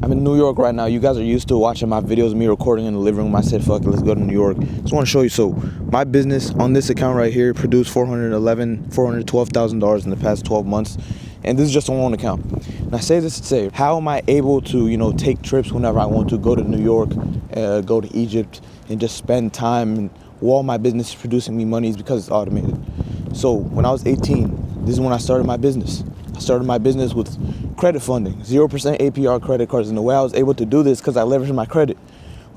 I'm in New York right now. You guys are used to watching my videos, me recording in the living room. I said, fuck it, let's go to New York. Just want to show you. So my business on this account right here produced $412,000 in the past 12 months. And this is just on one account. And I say this to say, how am I able to, take trips whenever I want to, go to New York, go to Egypt, and just spend time, and while my business is producing me money is because it's automated. So when I was 18, this is when I started my business. I started my business with credit funding, 0% APR credit cards. And the way I was able to do this because I leveraged my credit.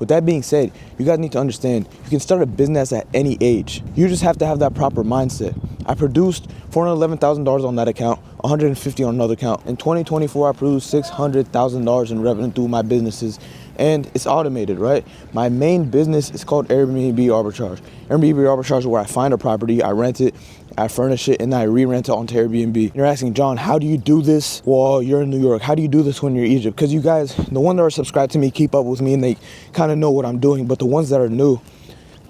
With that being said, you guys need to understand, you can start a business at any age. You just have to have that proper mindset. I produced $411,000 on that account, $150,000 on another account. In 2024, I produced $600,000 in revenue through my businesses, and it's automated, right? My main business is called Airbnb Arbitrage. Airbnb Arbitrage is where I find a property, I rent it, I furnish it, and then I re-rent it onto Airbnb. You're asking, John, how do you do this while you're in New York? How do you do this when you're in Egypt? Because you guys, the ones that are subscribed to me, keep up with me, and they kind of know what I'm doing. But the ones that are new,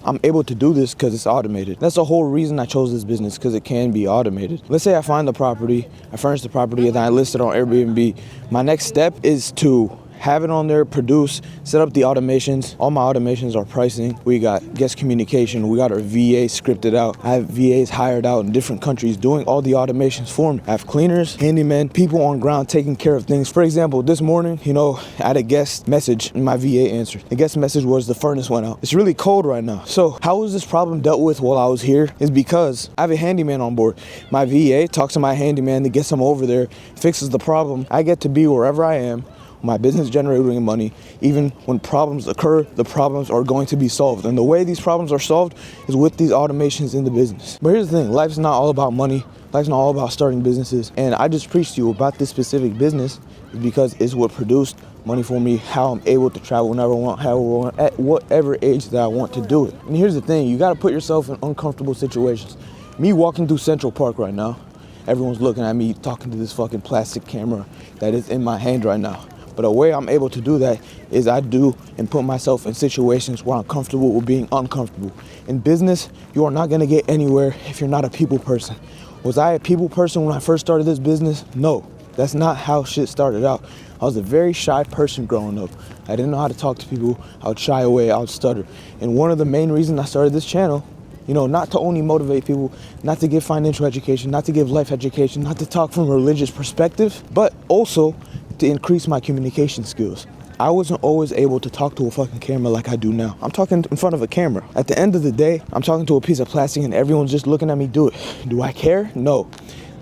I'm able to do this because it's automated. That's the whole reason I chose this business, because it can be automated. Let's say I find the property, I furnish the property, and then I list it on Airbnb. My next step is to have it on there, produce, set up the automations. All my automations are pricing. We got guest communication. We got our VA scripted out. I have VAs hired out in different countries doing all the automations for me. I have cleaners, handymen, people on ground taking care of things. For example, this morning, I had a guest message and my VA answered. The guest message was the furnace went out. It's really cold right now. So how was this problem dealt with while I was here? Is because I have a handyman on board. My VA talks to my handyman to get him over there, fixes the problem. I get to be wherever I am. My business generating money. Even when problems occur, the problems are going to be solved. And the way these problems are solved is with these automations in the business. But here's the thing, life's not all about money. Life's not all about starting businesses. And I just preached to you about this specific business because it's what produced money for me, how I'm able to travel whenever I want, however I want, at whatever age that I want to do it. And here's the thing, you gotta put yourself in uncomfortable situations. Me walking through Central Park right now, everyone's looking at me talking to this fucking plastic camera that is in my hand right now. But the way I'm able to do that is I do and put myself in situations where I'm comfortable with being uncomfortable. In business, you are not gonna get anywhere if you're not a people person. Was I a people person when I first started this business? No, that's not how shit started out. I was a very shy person growing up. I didn't know how to talk to people. I would shy away, I would stutter. And one of the main reasons I started this channel, not to only motivate people, not to give financial education, not to give life education, not to talk from a religious perspective, but also to increase my communication skills. I wasn't always able to talk to a fucking camera like I do now. I'm talking in front of a camera. At the end of the day, I'm talking to a piece of plastic and everyone's just looking at me do it. Do I care? No.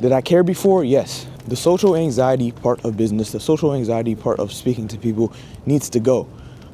Did I care before? Yes. The social anxiety part of business, the social anxiety part of speaking to people needs to go.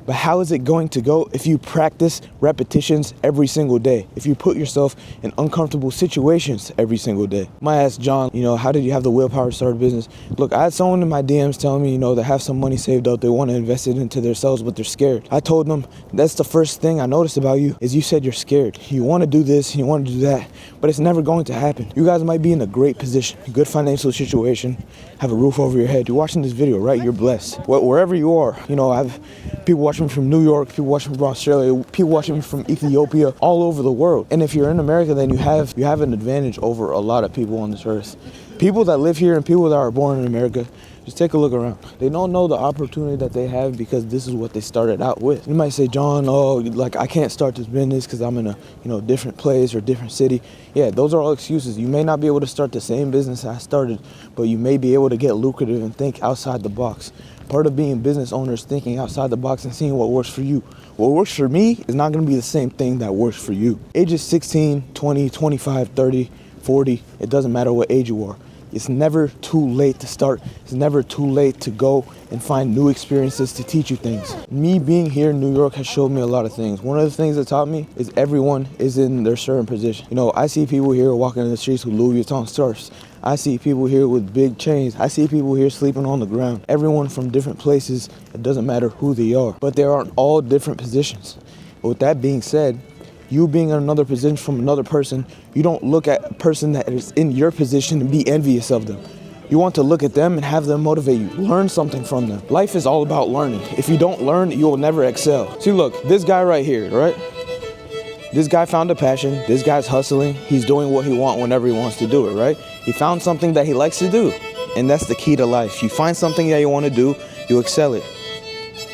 But how is it going to go if you practice repetitions every single day? If you put yourself in uncomfortable situations every single day? My ask John, how did you have the willpower to start a business? Look, I had someone in my DMs telling me, they have some money saved up, they want to invest it into themselves, but they're scared. I told them, that's the first thing I noticed about you, is you said you're scared. You want to do this, you want to do that, but it's never going to happen. You guys might be in a great position, a good financial situation, have a roof over your head. You're watching this video, right? You're blessed. Wherever you are, I have people watching me from New York, people watching me from Australia, people watching me from Ethiopia, all over the world. And if you're in America, then you have an advantage over a lot of people on this earth. People that live here and people that are born in America, just take a look around. They don't know the opportunity that they have because this is what they started out with. You might say, John, I can't start this business because I'm in a different place or different city. Yeah, those are all excuses. You may not be able to start the same business I started, but you may be able to get lucrative and think outside the box. Part of being business owner is thinking outside the box and seeing what works for you. What works for me is not going to be the same thing that works for you. Ages 16, 20, 25, 30, 40, it doesn't matter what age you are. It's never too late to start. It's never too late to go and find new experiences to teach you things. Me being here in New York has showed me a lot of things. One of the things that taught me is everyone is in their certain position. I see people here walking in the streets with Louis Vuitton scarves. I see people here with big chains. I see people here sleeping on the ground. Everyone from different places, it doesn't matter who they are, but they are in all different positions. But with that being said, you being in another position from another person, you don't look at a person that is in your position and be envious of them. You want to look at them and have them motivate you. Learn something from them. Life is all about learning. If you don't learn, you will never excel. See, look, this guy right here, right? This guy found a passion. This guy's hustling. He's doing what he wants whenever he wants to do it, right? He found something that he likes to do. And that's the key to life. You find something that you want to do, you excel it.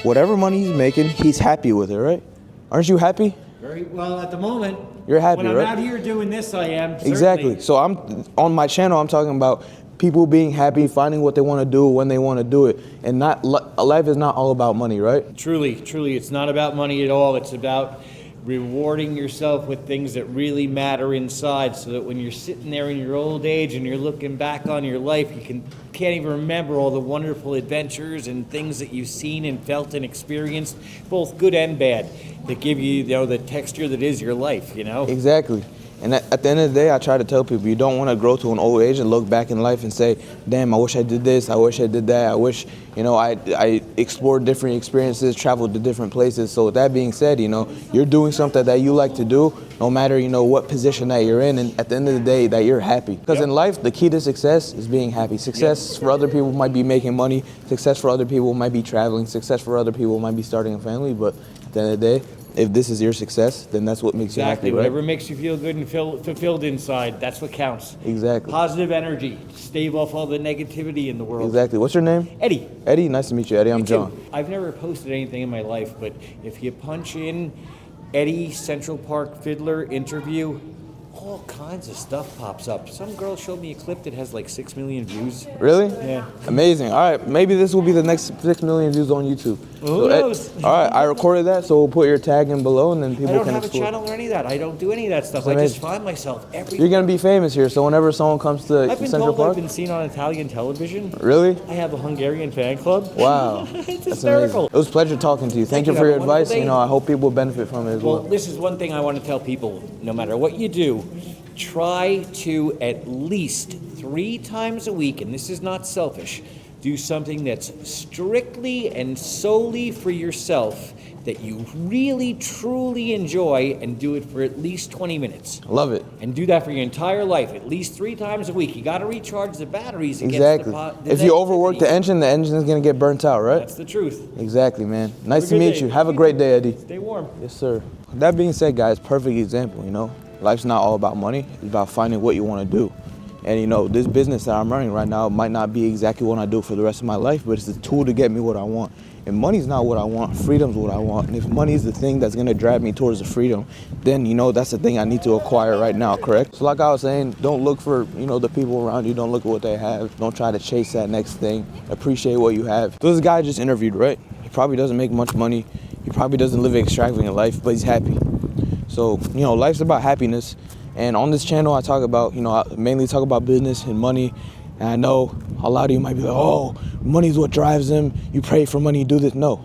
whatever money he's making, he's happy with it, right? Aren't you happy? Very well at the moment. You're happy, when I'm right? out here doing this, I am. Certainly. Exactly. So I'm on my channel. I'm talking about people being happy, finding what they want to do when they want to do it, and not life is not all about money, right? Truly, it's not about money at all. It's about rewarding yourself with things that really matter inside, so that when you're sitting there in your old age and you're looking back on your life, you can't even remember all the wonderful adventures and things that you've seen and felt and experienced, both good and bad, that give you, the texture that is your life, Exactly. And at the end of the day, I try to tell people, you don't want to grow to an old age and look back in life and say, damn, I wish I did this, I wish I did that, I wish, I explored different experiences, traveled to different places. So with that being said, you're doing something that you like to do, no matter, what position that you're in, and at the end of the day, that you're happy. Because in life, the key to success is being happy. Success for other people might be making money, success for other people might be traveling, success for other people might be starting a family, but at the end of the day, if this is your success, then that's what makes you happy, right? Whatever makes you feel good and fulfilled inside, that's what counts. Exactly. Positive energy. Stave off all the negativity in the world. Exactly. What's your name? Eddie. Eddie, nice to meet you, Eddie. I'm John. I've never posted anything in my life, but if you punch in Eddie Central Park Fiddler interview, all kinds of stuff pops up. Some girl showed me a clip that has like 6 million views. Really? Yeah. Amazing. All right, maybe this will be the next 6 million views on YouTube. Who knows? All right, I recorded that, so we'll put your tag in below, and then people can explore. I don't have a channel or any of that. I don't do any of that stuff. I just find myself everywhere. You're gonna be famous here, so whenever someone comes to Central Park, I've been seen on Italian television. Really? I have a Hungarian fan club. Wow. It's That's hysterical. amazing. It was a pleasure talking to you. Thank you for your advice. I hope people benefit from it as well. Well, this is one thing I want to tell people. No matter what you do, try to at least 3 times a week, and this is not selfish, do something that's strictly and solely for yourself that you really, truly enjoy, and do it for at least 20 minutes. I love it. And do that for your entire life, at least 3 times a week. You got to recharge the batteries. Exactly. If you overwork the engine is going to get burnt out, right? That's the truth. Exactly, man. Nice to meet you. Have a great day, Eddie. Stay warm. Yes, sir. That being said, guys, perfect example, Life's not all about money. It's about finding what you want to do. And this business that I'm running right now might not be exactly what I do for the rest of my life, but it's a tool to get me what I want. And money's not what I want, freedom's what I want. And if money is the thing that's gonna drive me towards the freedom, then that's the thing I need to acquire right now, correct? So like I was saying, don't look for, the people around you, don't look at what they have. Don't try to chase that next thing. Appreciate what you have. So this guy I just interviewed, right? He probably doesn't make much money. He probably doesn't live an extravagant life, but he's happy. So, life's about happiness. And on this channel, I talk about, I mainly talk about business and money. And I know a lot of you might be like, oh, money's what drives them. You pray for money, you do this. No,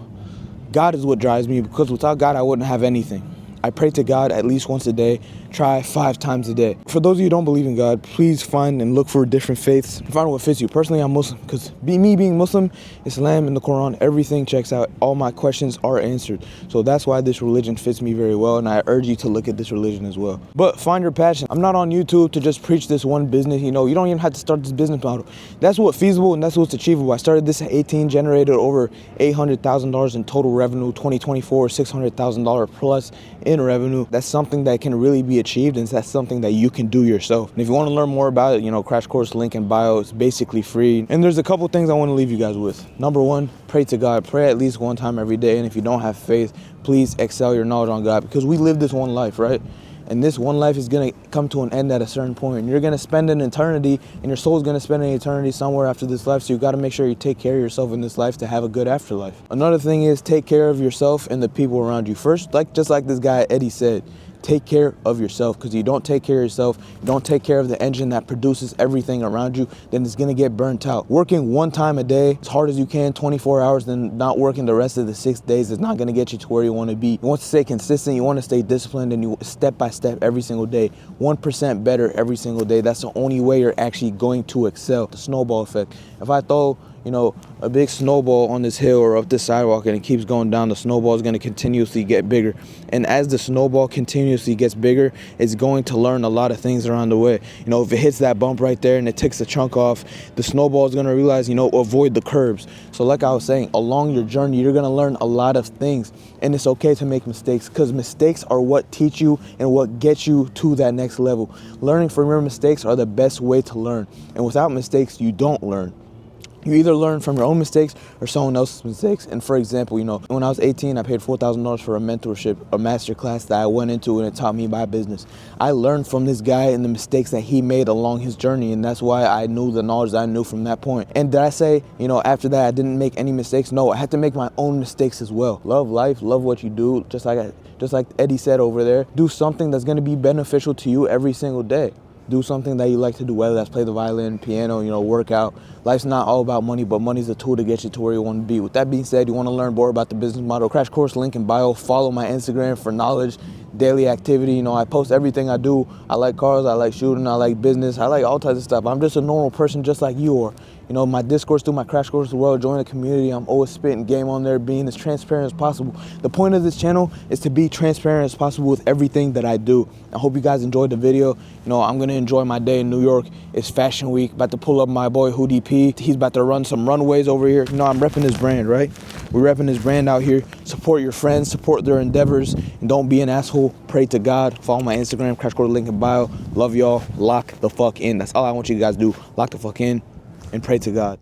God is what drives me, because without God, I wouldn't have anything. I pray to God at least once a day, try 5 times a day. For those of you who don't believe in God, please find and look for different faiths. Find what fits you. Personally, I'm Muslim, because me being Muslim, Islam and the Quran, everything checks out. All my questions are answered. So that's why this religion fits me very well, and I urge you to look at this religion as well. But find your passion. I'm not on YouTube to just preach this one business. You don't even have to start this business model. That's what's feasible and that's what's achievable. I started this at 18, generated over $800,000 in total revenue, 2024, $600,000 plus in revenue. That's something that can really be achieved, and that's something that you can do yourself. And if you want to learn more about it, crash course link in bio. It's basically free. And there's a couple things I want to leave you guys with. Number 1, pray to God. Pray at least 1 time every day. And if you don't have faith, please excel your knowledge on God, because we live this one life, right? And this one life is going to come to an end at a certain point. And you're going to spend an eternity, and your soul is going to spend an eternity somewhere after this life. So you got to make sure you take care of yourself in this life to have a good afterlife. Another thing is take care of yourself and the people around you. First, just like this guy Eddie said, take care of yourself, because you don't take care of yourself, you don't take care of the engine that produces everything around you, then it's gonna get burnt out. Working 1 time a day, as hard as you can, 24 hours, then not working the rest of the 6 days is not gonna get you to where you wanna be. You want to stay consistent, you wanna stay disciplined, and you step by step every single day, 1% better every single day. That's the only way you're actually going to excel. The snowball effect. If I throw a big snowball on this hill or up this sidewalk and it keeps going down, the snowball is going to continuously get bigger. And as the snowball continuously gets bigger, it's going to learn a lot of things around the way. If it hits that bump right there and it takes a chunk off, the snowball is going to realize, avoid the curbs. So like I was saying, along your journey, you're going to learn a lot of things. And it's okay to make mistakes, because mistakes are what teach you and what gets you to that next level. Learning from your mistakes are the best way to learn. And without mistakes, you don't learn. You either learn from your own mistakes or someone else's mistakes. And for example, you know, when I was 18, I paid $4,000 for a mentorship, a master class that I went into, and it taught me my business. I learned from this guy and the mistakes that he made along his journey, and that's why I knew the knowledge that I knew from that point. And did I say, you know, after that I didn't make any mistakes? No, I had to make my own mistakes as well. Love life, love what you do, just like Eddie said over there. Do something that's gonna be beneficial to you every single day. Do something that you like to do, whether that's play the violin, piano, you know, work out. Life's not all about money, but money's a tool to get you to where you want to be. With that being said, you want to learn more about the business model, Crash Course link in bio. Follow my Instagram for knowledge, daily activity. You know, I post everything I do. I like cars, I like shooting, I like business, I like all types of stuff. I'm just a normal person just like you are. You know, my Discourse through my Crash Course as well. Join the community. I'm always spitting game on there, being as transparent as possible. The point of this channel is to be transparent as possible with everything that I do. I hope you guys enjoyed the video. You know, I'm gonna enjoy my day in New York. It's Fashion Week. About to pull up my boy Hoodie P. He's about to run some runways over here. You know, I'm repping his brand, right? We're repping his brand out here. Support your friends, support their endeavors, and don't be an asshole. Pray to God. Follow my Instagram, Crash Course link in bio. Love y'all. Lock the fuck in. That's all I want you guys to do. Lock the fuck in and pray to God.